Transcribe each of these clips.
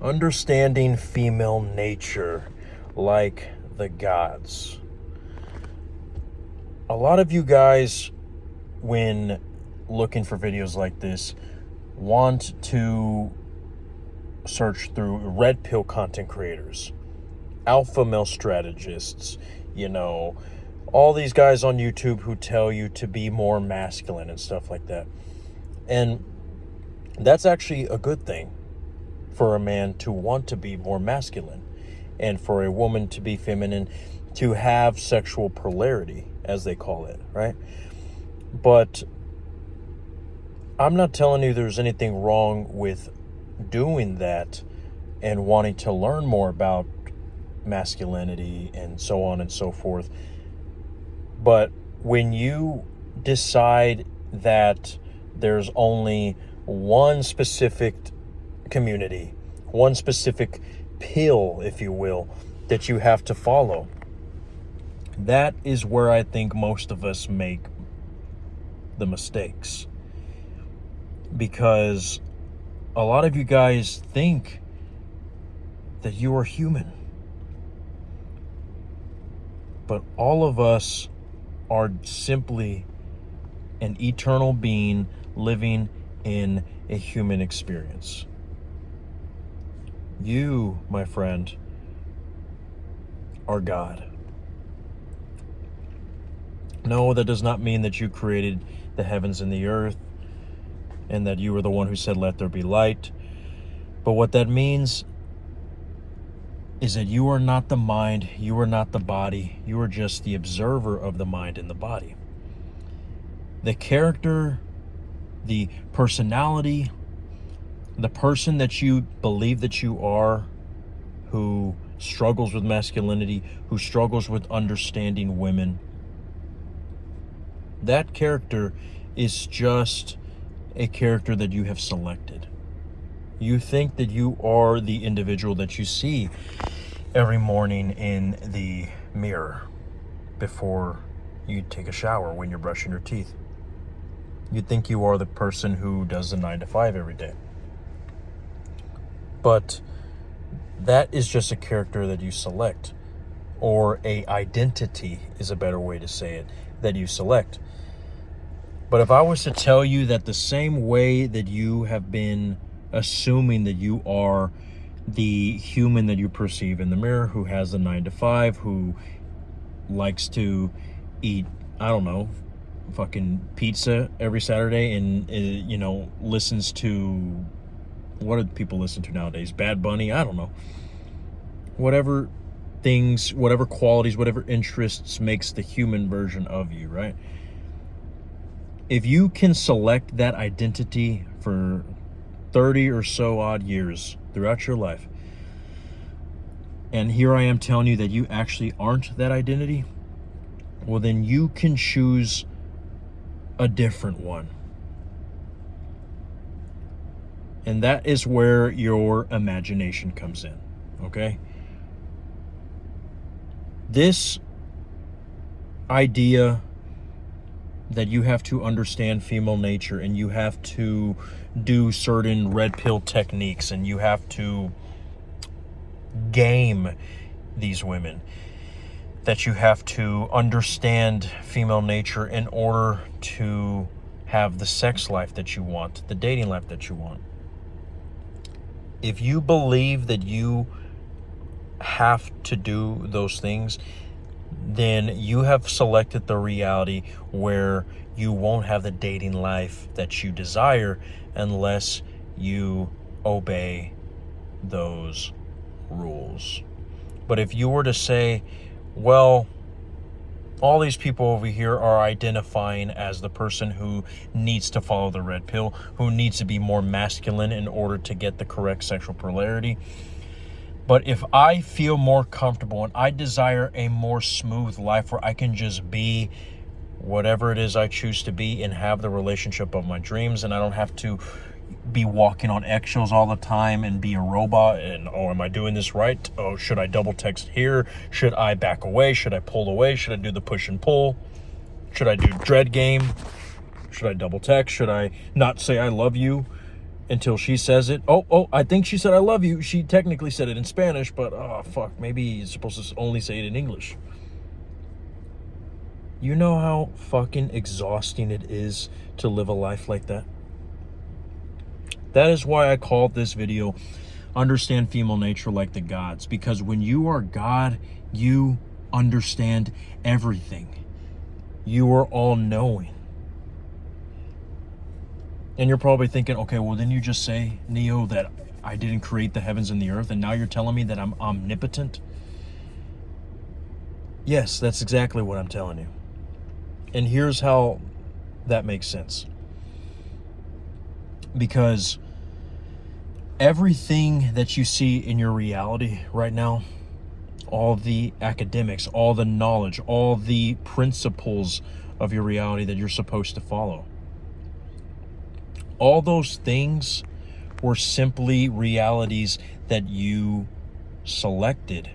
Understanding female nature like the gods. A lot of you guys, when looking for videos like this, want to search through red pill content creators, alpha male strategists, all these guys on YouTube who tell you to be more masculine and stuff like that. And that's actually a good thing for a man to want to be more masculine and for a woman to be feminine, to have sexual polarity, as they call it, right? But I'm not telling you there's anything wrong with doing that and wanting to learn more about masculinity and so on and so forth. But when you decide that there's only one specific community, one specific pill, if you will, that you have to follow, that is where I think most of us make the mistakes. Because a lot of you guys think that you are human. But all of us are simply an eternal being living in a human experience. You, my friend, are God. No, that does not mean that you created the heavens and the earth and that you were the one who said, "Let there be light." But what that means is that you are not the mind, you are not the body, you are just the observer of the mind and the body. The character, the personality, the person that you believe that you are, who struggles with masculinity, who struggles with understanding women, that character is just a character that you have selected. You think that you are the individual that you see every morning in the mirror before you take a shower, when you're brushing your teeth. You think you are the person who does the 9 to 5 every day. But that is just a character that you select, or a identity is a better way to say it, that you select. But if I was to tell you that the same way that you have been assuming that you are the human that you perceive in the mirror, who has the 9 to 5, who likes to eat, I don't know, fucking pizza every Saturday and, listens to, what do people listen to nowadays? Bad Bunny? I don't know. Whatever things, whatever qualities, whatever interests makes the human version of you, right? If you can select that identity for 30 or so odd years throughout your life, and here I am telling you that you actually aren't that identity, well, then you can choose a different one. And that is where your imagination comes in, okay? This idea that you have to understand female nature and you have to do certain red pill techniques and you have to game these women, that you have to understand female nature in order to have the sex life that you want, the dating life that you want. If you believe that you have to do those things, then you have selected the reality where you won't have the dating life that you desire unless you obey those rules. But if you were to say, well, all these people over here are identifying as the person who needs to follow the red pill, who needs to be more masculine in order to get the correct sexual polarity. But if I feel more comfortable and I desire a more smooth life where I can just be whatever it is I choose to be and have the relationship of my dreams, and I don't have to be walking on eggshells all the time and be a robot and, oh, am I doing this right? Oh, should I double text here? Should I back away? Should I pull away? Should I do the push and pull? Should I do dread game? Should I double text? Should I not say I love you? until she says it. Oh, I think she said I love you. She technically said it in Spanish, but oh, fuck, maybe you're supposed to only say it in English. You know how fucking exhausting it is to live a life like that? That is why I called this video Understand Female Nature Like the Gods, because when you are God, you understand everything. You are all-knowing. And you're probably thinking, okay, well, didn't you just say, Neo, that I didn't create the heavens and the earth, and now you're telling me that I'm omnipotent? Yes, that's exactly what I'm telling you. And here's how that makes sense. Because everything that you see in your reality right now, all the academics, all the knowledge, all the principles of your reality that you're supposed to follow, all those things were simply realities that you selected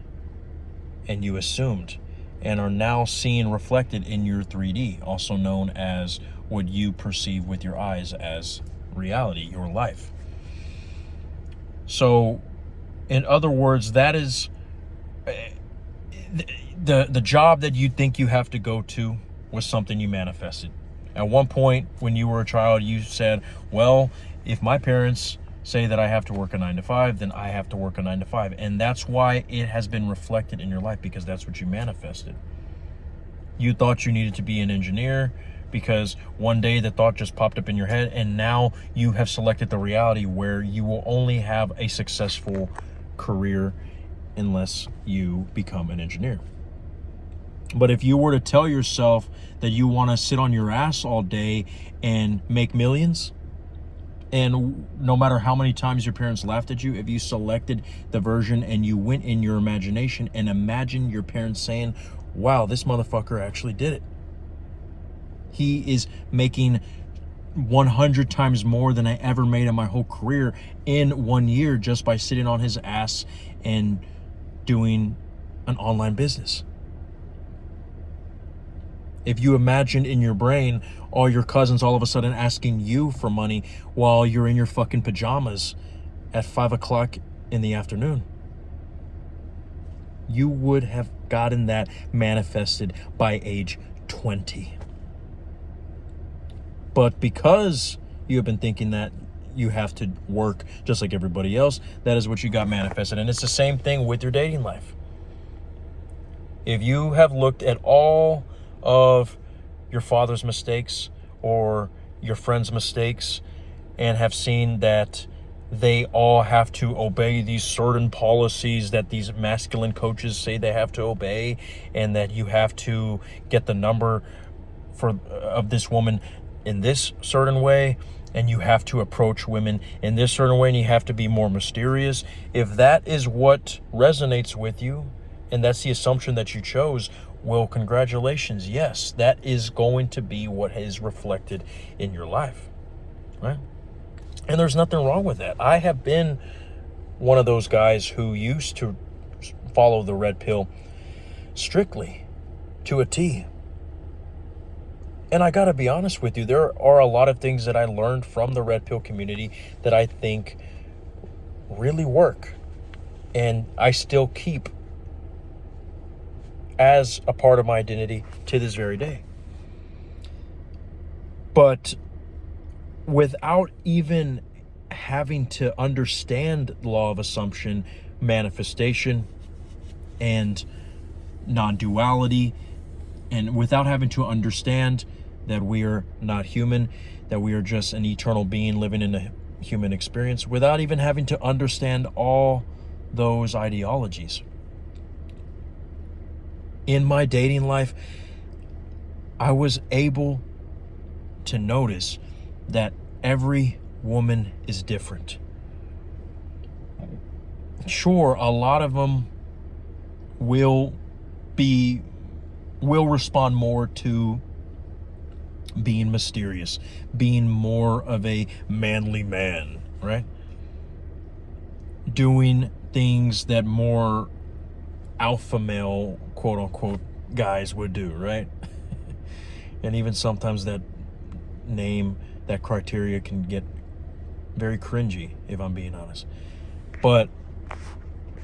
and you assumed and are now seen reflected in your 3D, also known as what you perceive with your eyes as reality, your life. So, in other words, that is the job that you think you have to go to was something you manifested. At one point when you were a child, you said, well, if my parents say that I have to work a 9 to 5, then I have to work a 9 to 5. And that's why it has been reflected in your life, because that's what you manifested. You thought you needed to be an engineer because one day the thought just popped up in your head, and now you have selected the reality where you will only have a successful career unless you become an engineer. But if you were to tell yourself that you want to sit on your ass all day and make millions, and no matter how many times your parents laughed at you, if you selected the version and you went in your imagination and imagined your parents saying, wow, this motherfucker actually did it. He is making 100 times more than I ever made in my whole career in 1 year just by sitting on his ass and doing an online business. If you imagine in your brain all your cousins all of a sudden asking you for money while you're in your fucking pajamas at 5 o'clock in the afternoon, you would have gotten that manifested by age 20. But because you have been thinking that you have to work just like everybody else, that is what you got manifested. And it's the same thing with your dating life. If you have looked at all of your father's mistakes or your friend's mistakes and have seen that they all have to obey these certain policies that these masculine coaches say they have to obey, and that you have to get the number of this woman in this certain way, and you have to approach women in this certain way, and you have to be more mysterious. If that is what resonates with you, and that's the assumption that you chose, well, congratulations. Yes, that is going to be what is reflected in your life, right? And there's nothing wrong with that. I have been one of those guys who used to follow the red pill strictly to a T. And I got to be honest with you, there are a lot of things that I learned from the red pill community that I think really work, and I still keep as a part of my identity to this very day. But without even having to understand law of assumption, manifestation, and non-duality, and without having to understand that we are not human, that we are just an eternal being living in a human experience, without even having to understand all those ideologies, in my dating life, I was able to notice that every woman is different. Sure, a lot of them will respond more to being mysterious, being more of a manly man, right? Doing things that more alpha male, quote unquote, guys would do, right? And even sometimes that criteria can get very cringy, if I'm being honest. But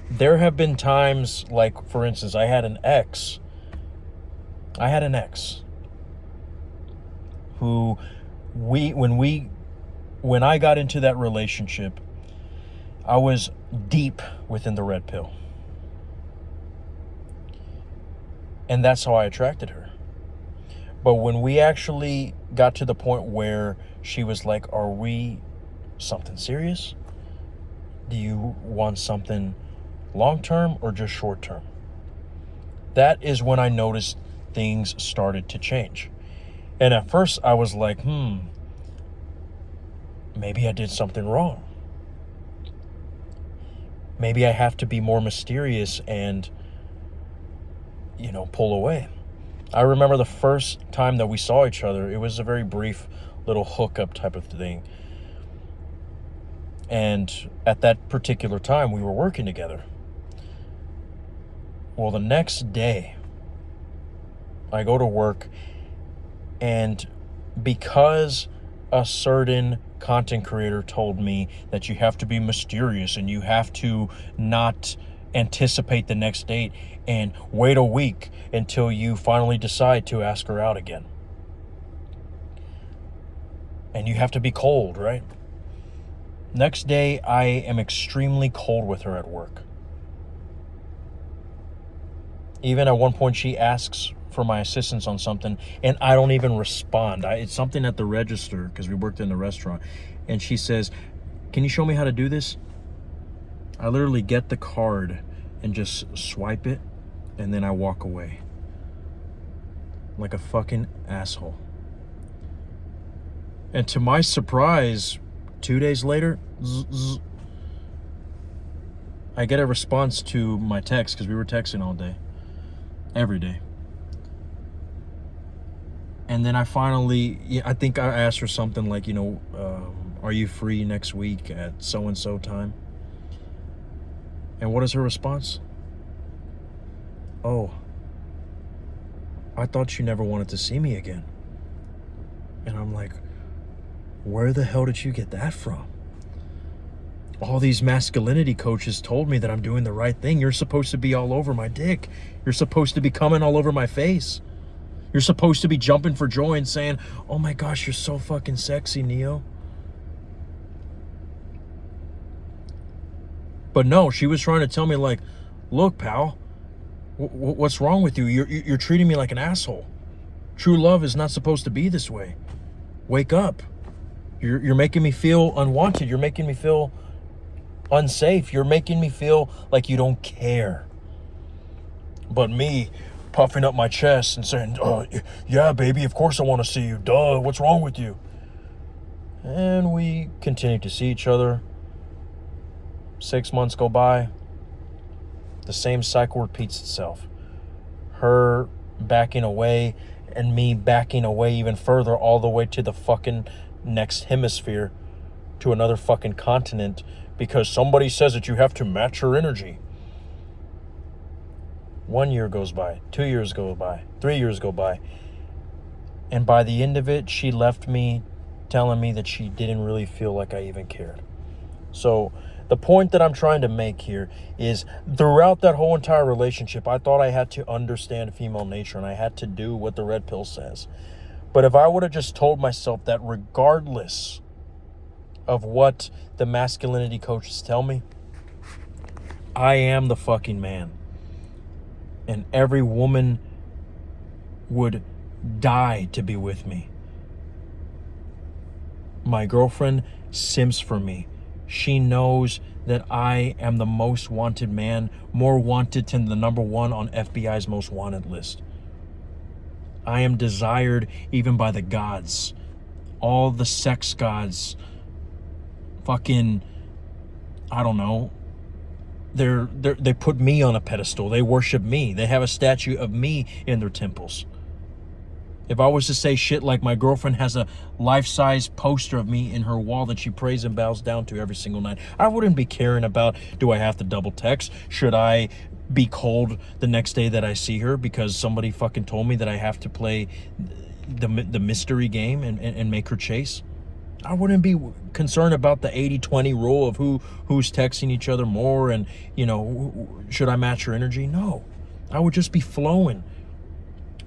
there have been times, like, for instance, I had an ex who when I got into that relationship, I was deep within the red pill. And that's how I attracted her. But when we actually got to the point where she was like, are we something serious? Do you want something long-term or just short-term? That is when I noticed things started to change. And at first I was like, maybe I did something wrong. Maybe I have to be more mysterious and, pull away. I remember the first time that we saw each other, it was a very brief little hookup type of thing. And at that particular time, we were working together. Well, the next day, I go to work, and because a certain content creator told me that you have to be mysterious and you have to not anticipate the next date and wait a week until you finally decide to ask her out again. And you have to be cold, right? Next day, I am extremely cold with her at work. Even at one point, she asks for my assistance on something, and I don't even respond. It's something at the register, because we worked in the restaurant. And she says, can you show me how to do this? I literally get the card and just swipe it, and then I walk away. Like a fucking asshole. And to my surprise, 2 days later, I get a response to my text, because we were texting all day. Every day. And then I think I asked her something like, are you free next week at so-and-so time? And what is her response? Oh, I thought you never wanted to see me again. And I'm like, where the hell did you get that from? All these masculinity coaches told me that I'm doing the right thing. You're supposed to be all over my dick. You're supposed to be coming all over my face. You're supposed to be jumping for joy and saying, oh my gosh, you're so fucking sexy, Neo. But no, she was trying to tell me, like, look, pal, what's wrong with you? You're treating me like an asshole. True love is not supposed to be this way. Wake up. You're making me feel unwanted. You're making me feel unsafe. You're making me feel like you don't care. But me puffing up my chest and saying, oh, yeah, baby, of course I want to see you. Duh, what's wrong with you? And we continue to see each other. 6 months go by. The same cycle repeats itself. Her backing away and me backing away even further, all the way to the fucking next hemisphere, to another fucking continent, because somebody says that you have to match her energy. 1 year goes by, 2 years go by, 3 years go by. And by the end of it, she left me telling me that she didn't really feel like I even cared. So the point that I'm trying to make here is, throughout that whole entire relationship, I thought I had to understand female nature and I had to do what the red pill says. But if I would have just told myself that regardless of what the masculinity coaches tell me, I am the fucking man. And every woman would die to be with me. My girlfriend simps for me. She knows that I am the most wanted man, more wanted than the number one on FBI's most wanted list. I am desired even by the gods. All the sex gods. Fucking, I don't know. They put me on a pedestal. They worship me. They have a statue of me in their temples. If I was to say shit like my girlfriend has a life-size poster of me in her wall that she prays and bows down to every single night, I wouldn't be caring about, do I have to double text? Should I be cold the next day that I see her because somebody fucking told me that I have to play the mystery game and make her chase? I wouldn't be concerned about the 80-20 rule of who's texting each other more and, should I match your energy? No. I would just be flowing.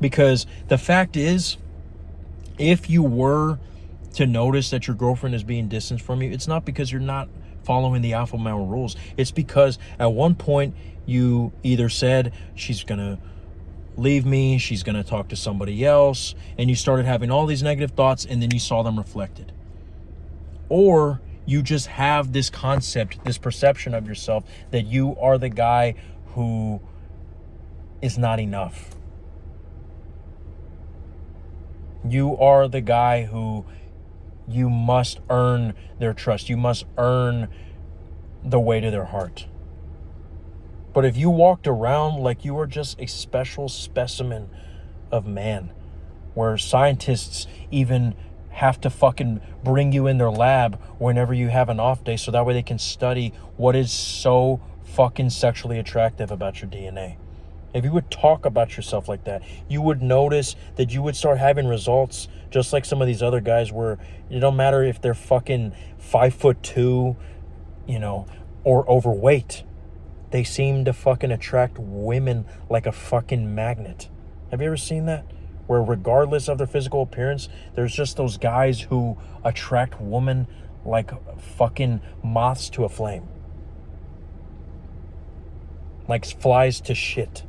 Because the fact is, if you were to notice that your girlfriend is being distanced from you, it's not because you're not following the alpha male rules. It's because at one point you either said she's going to leave me, she's going to talk to somebody else, and you started having all these negative thoughts and then you saw them reflected. Or you just have this concept, this perception of yourself that you are the guy who is not enough. You are the guy who you must earn their trust. You must earn the way to their heart. But if you walked around like you were just a special specimen of man, where scientists even have to fucking bring you in their lab whenever you have an off day so that way they can study what is so fucking sexually attractive about your DNA. If you would talk about yourself like that, you would notice that you would start having results just like some of these other guys where it don't matter if they're fucking 5'2", or overweight. They seem to fucking attract women like a fucking magnet. Have you ever seen that? Where regardless of their physical appearance, there's just those guys who attract women like fucking moths to a flame. Like flies to shit.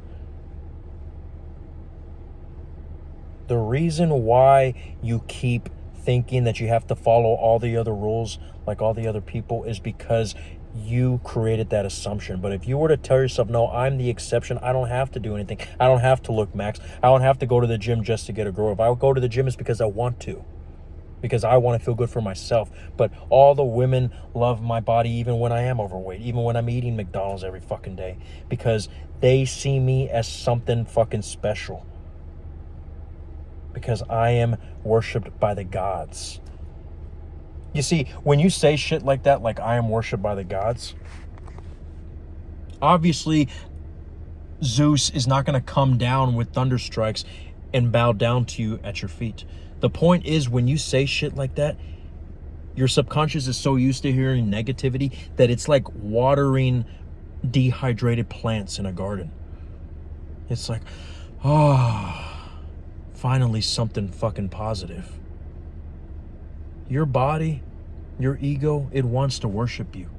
The reason why you keep thinking that you have to follow all the other rules like all the other people is because you created that assumption. But if you were to tell yourself, no, I'm the exception, I don't have to do anything, I don't have to look max, I don't have to go to the gym just to get a girl. If I go to the gym, it's because I want to, because I want to feel good for myself. But all the women love my body even when I am overweight, even when I'm eating McDonald's every fucking day, because they see me as something fucking special, because I am worshipped by the gods. You see, when you say shit like that, like I am worshipped by the gods, obviously Zeus is not going to come down with thunderstrikes and bow down to you at your feet. The point is, when you say shit like that, your subconscious is so used to hearing negativity that it's like watering dehydrated plants in a garden. It's like, finally something fucking positive. Your body, your ego, it wants to worship you.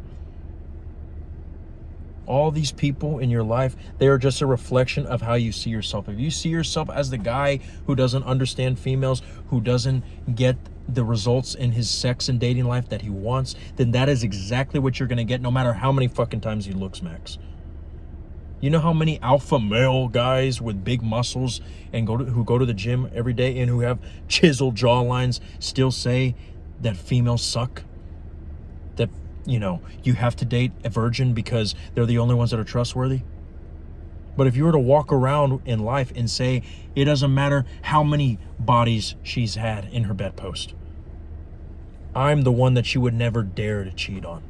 All these people in your life, they are just a reflection of how you see yourself. If you see yourself as the guy who doesn't understand females, who doesn't get the results in his sex and dating life that he wants, then that is exactly what you're going to get no matter how many fucking times he looks max. You know how many alpha male guys with big muscles and who go to the gym every day and who have chiseled jawlines still say that females suck? That, you have to date a virgin because they're the only ones that are trustworthy? But if you were to walk around in life and say, it doesn't matter how many bodies she's had in her bedpost, I'm the one that she would never dare to cheat on.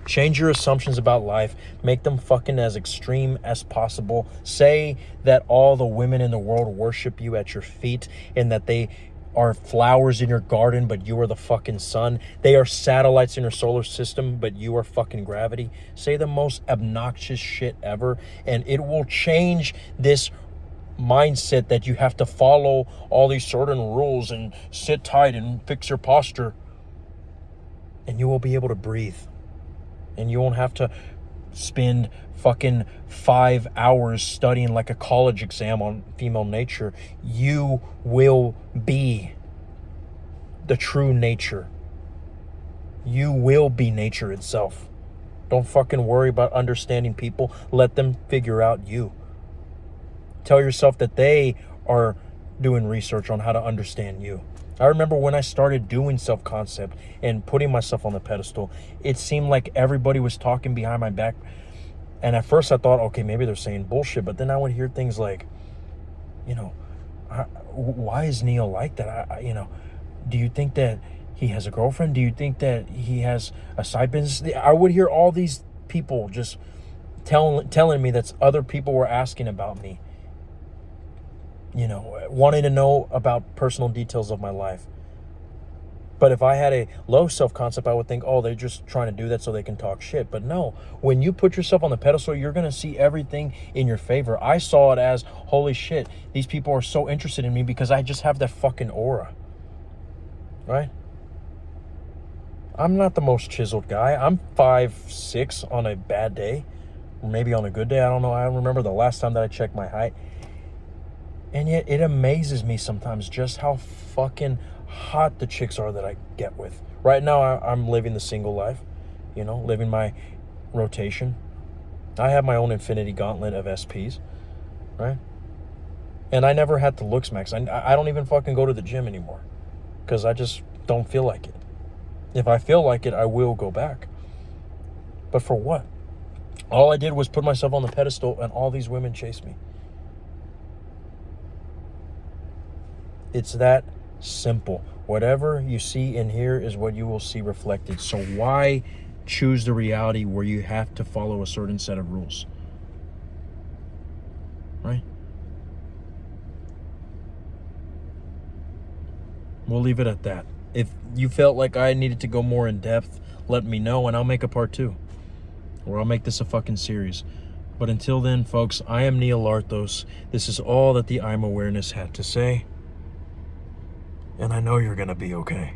Change your assumptions about life. Make them fucking as extreme as possible. Say that all the women in the world worship you at your feet and that they are flowers in your garden, but you are the fucking sun. They are satellites in your solar system, but you are fucking gravity. Say the most obnoxious shit ever, and it will change this mindset that you have to follow all these certain rules and sit tight and fix your posture. And you will be able to breathe. And you won't have to spend fucking 5 hours studying like a college exam on female nature. You will be the true nature. You will be nature itself. Don't fucking worry about understanding people. Let them figure out you. Tell yourself that they are doing research on how to understand you. I remember when I started doing self-concept and putting myself on the pedestal, it seemed like everybody was talking behind my back. And at first I thought, okay, maybe they're saying bullshit. But then I would hear things like, why is Neo like that? Do you think that he has a girlfriend? Do you think that he has a side business? I would hear all these people just telling me that other people were asking about me. Wanting to know about personal details of my life. But if I had a low self-concept, I would think, oh, they're just trying to do that so they can talk shit. But no, when you put yourself on the pedestal, you're going to see everything in your favor. I saw it as, holy shit, these people are so interested in me because I just have that fucking aura. Right? I'm not the most chiseled guy. I'm 5'6" on a bad day. Or maybe on a good day. I don't know. I don't remember the last time that I checked my height. And yet it amazes me sometimes just how fucking hot the chicks are that I get with. Right now, I'm living the single life, living my rotation. I have my own infinity gauntlet of SPs, right? And I never had the looks max. I don't even fucking go to the gym anymore because I just don't feel like it. If I feel like it, I will go back. But for what? All I did was put myself on the pedestal and all these women chased me. It's that simple. Whatever you see in here is what you will see reflected. So why choose the reality where you have to follow a certain set of rules? Right? We'll leave it at that. If you felt like I needed to go more in depth, let me know and I'll make a part 2. Or I'll make this a fucking series. But until then, folks, I am Neil Larthos. This is all that the I'm Awareness had to say. And I know you're going to be okay.